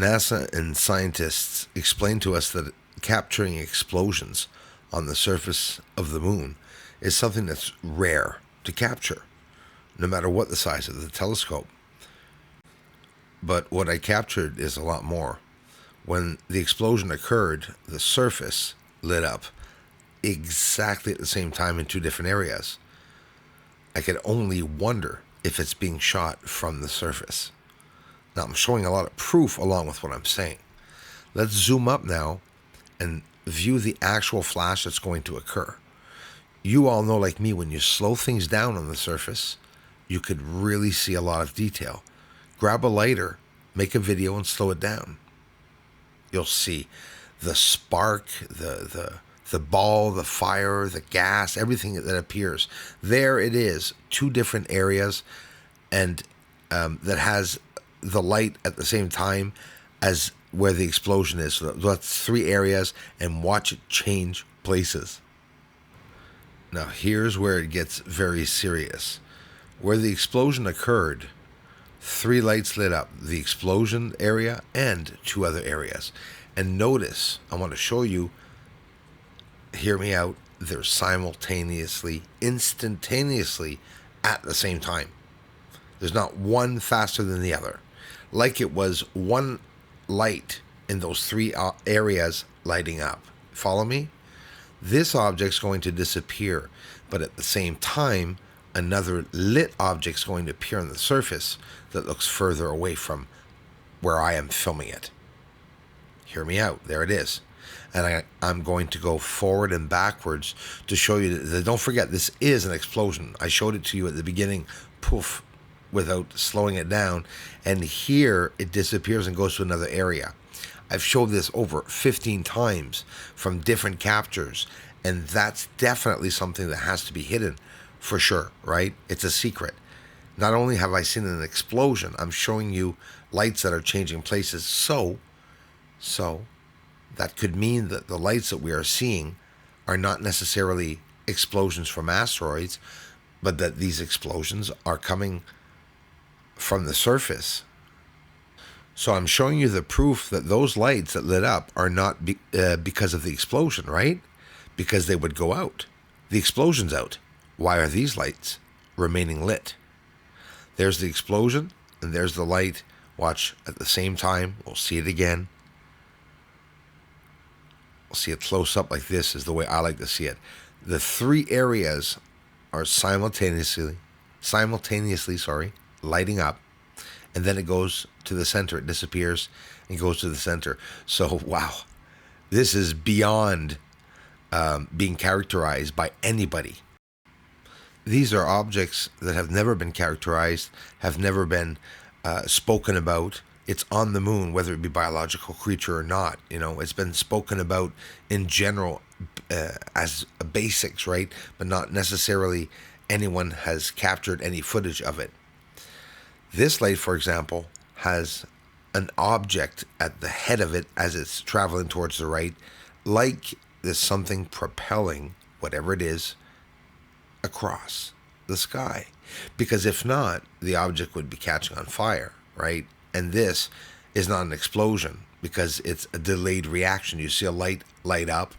NASA and scientists explain to us that capturing explosions on the surface of the moon is something that's rare to capture, no matter what the size of the telescope. But what I captured is a lot more. When the explosion occurred, the surface lit up exactly at the same time in two different areas. I could only wonder if it's being shot from the surface. Now, I'm showing a lot of proof along with what I'm saying. Let's zoom up now and view the actual flash that's going to occur. You all know, like me, when you slow things down on the surface, you could really see a lot of detail. Grab a lighter, make a video, and slow it down. You'll see the spark, the ball, the fire, the gas, everything that appears. There it is, two different areas, and that has the light at the same time as where the explosion is. So that's three areas, and watch it change places. Now here's where it gets very serious. Where the explosion occurred, three lights lit up, the explosion area and two other areas. And notice, I want to show you, hear me out, they're simultaneously, instantaneously at the same time. There's not one faster than the other. Like it was one light in those three areas lighting up. Follow me? This object's going to disappear, but at the same time, another lit object's going to appear on the surface that looks further away from where I am filming it. Hear me out. There it is. And I'm going to go forward and backwards to show you that, don't forget, this is an explosion. I showed it to you at the beginning, poof, without slowing it down. And here it disappears and goes to another area. I've showed this over 15 times from different captures. And that's definitely something that has to be hidden for sure, right? It's a secret. Not only have I seen an explosion, I'm showing you lights that are changing places. So that could mean that the lights that we are seeing are not necessarily explosions from asteroids, but that these explosions are coming from the surface. So I'm showing you the proof that those lights that lit up are not because of the explosion, right? Because they would go out. The explosion's out. Why are these lights remaining lit? There's the explosion, and there's the light. Watch at the same time. We'll see it again. We'll see it close up like this is the way I like to see it. The three areas are simultaneously, lighting up, and then it goes to the center. It disappears and goes to the center. So, wow, this is beyond being characterized by anybody. These are objects that have never been characterized, have never been spoken about. It's on the moon, whether it be biological creature or not. You know, it's been spoken about in general as basics, right? But not necessarily anyone has captured any footage of it. This light, for example, has an object at the head of it as it's traveling towards the right, like there's something propelling whatever it is across the sky. Because if not, the object would be catching on fire, right? And this is not an explosion because it's a delayed reaction. You see a light light up.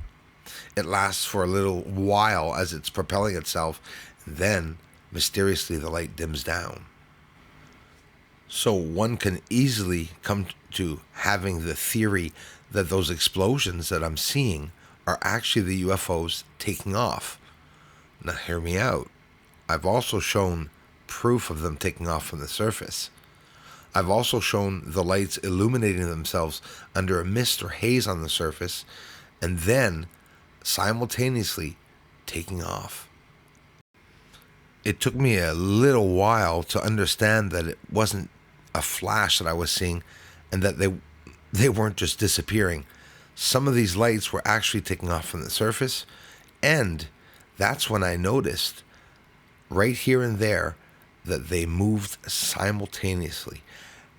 It lasts for a little while as it's propelling itself. And then, mysteriously, the light dims down. So one can easily come to having the theory that those explosions that I'm seeing are actually the UFOs taking off. Now, hear me out. I've also shown proof of them taking off from the surface. I've also shown the lights illuminating themselves under a mist or haze on the surface, and then simultaneously taking off. It took me a little while to understand that it wasn't a flash that I was seeing, and that they weren't just disappearing. Some of these lights were actually taking off from the surface, and that's when I noticed right here and there that they moved simultaneously.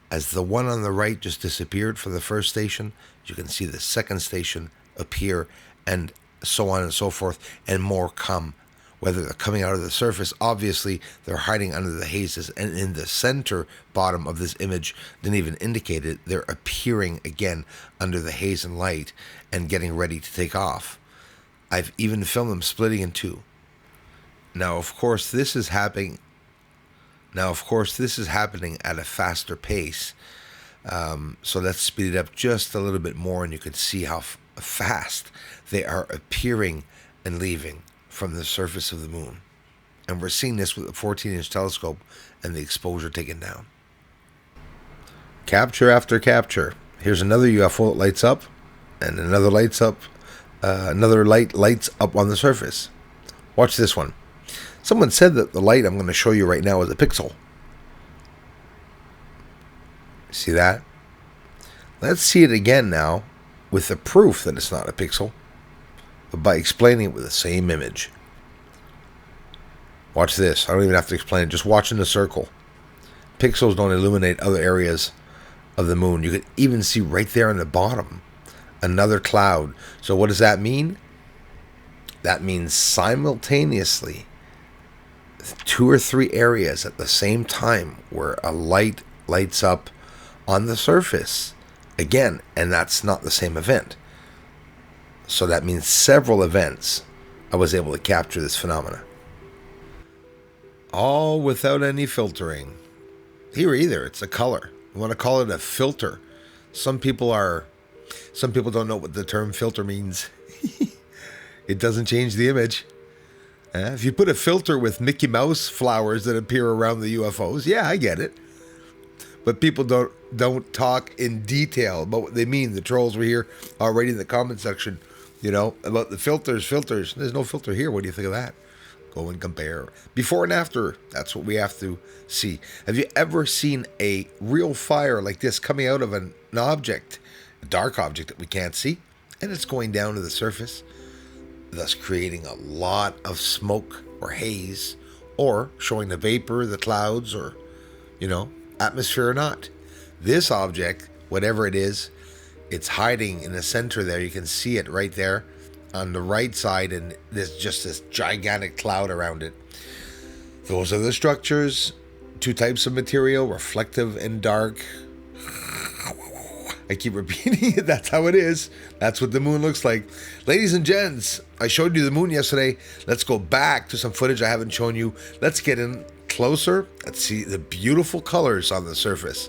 As the one on the right just disappeared from the first station, you can see the second station appear, and so on and so forth, and more come. whether they're coming out of the surface. Obviously, they're hiding under the hazes, and in the center bottom of this image didn't even indicate it. They're appearing again under the haze and light and getting ready to take off. I've even filmed them splitting in two. Now, of course, this is happening. At a faster pace. So let's speed it up just a little bit more, and you can see how fast they are appearing and leaving from the surface of the moon. And we're seeing this with a 14-inch telescope and the exposure taken down. Capture after capture. Here's another UFO that lights up, and another lights up. Another light lights up on the surface. Watch this one. Someone said that the light I'm going to show you right now is a pixel. See that? Let's see it again now with the proof that it's not a pixel, but by explaining it with the same image. Watch this. I don't even have to explain it. Just watch in the circle. Pixels don't illuminate other areas of the moon. You can even see right there on the bottom another cloud. So what does that mean? That means simultaneously 2 or 3 areas at the same time where a light lights up on the surface again, and that's not the same event. So that means several events I was able to capture this phenomena, all without any filtering. Here either, it's a color. You want to call it a filter. Some people don't know what the term filter means. It doesn't change the image. If you put a filter with Mickey Mouse flowers that appear around the UFOs, yeah, I get it. But people don't talk in detail about what they mean. The trolls were here already in the comment section, about the filters. There's no filter here. What do you think of that? Go and compare. Before and after, that's what we have to see. Have you ever seen a real fire like this coming out of an object, a dark object that we can't see, and it's going down to the surface, thus creating a lot of smoke or haze, or showing the vapor, the clouds, or, atmosphere or not? This object, whatever it is, it's hiding in the center there. You can see it right there on the right side, and there's just this gigantic cloud around it. Those are the structures. 2 types of material, reflective and dark. I keep repeating it. That's how it is. That's what the moon looks like. Ladies and gents, I showed you the moon yesterday. Let's go back to some footage I haven't shown you. Let's get in closer. Let's see the beautiful colors on the surface.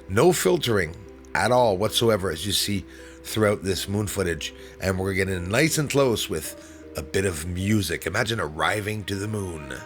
No filtering at all whatsoever, as you see throughout this moon footage. And we're getting in nice and close with a bit of music. Imagine arriving to the moon.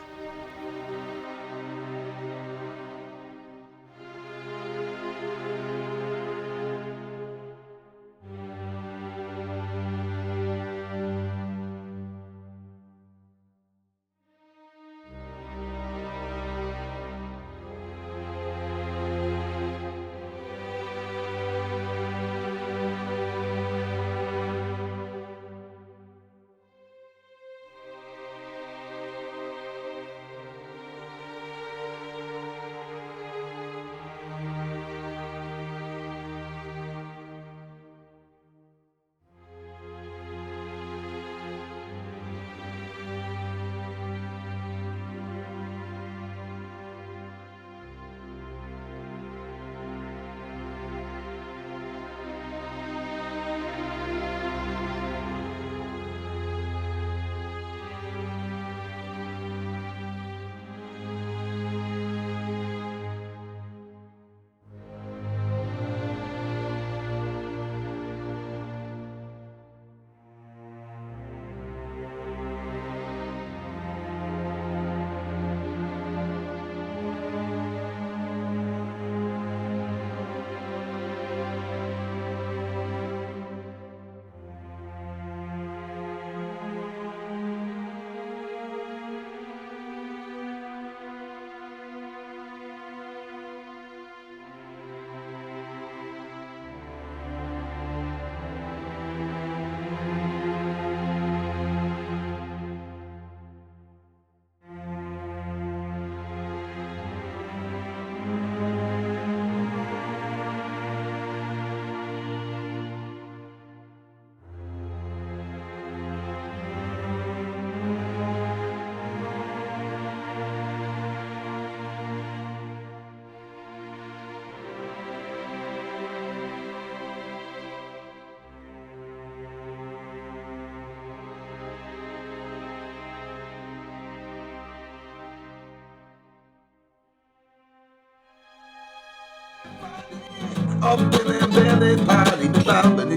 Up in their belly party, but they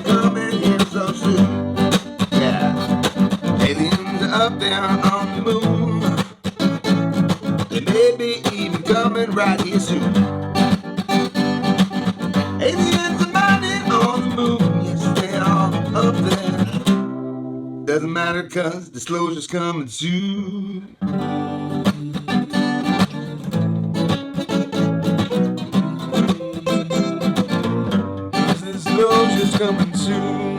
coming here so soon. Yeah, aliens are up there on the moon. They may be even coming right here soon. Aliens are mining on the moon, yes they are up there. Doesn't matter 'cause disclosure's coming soon. Disclosure's coming soon.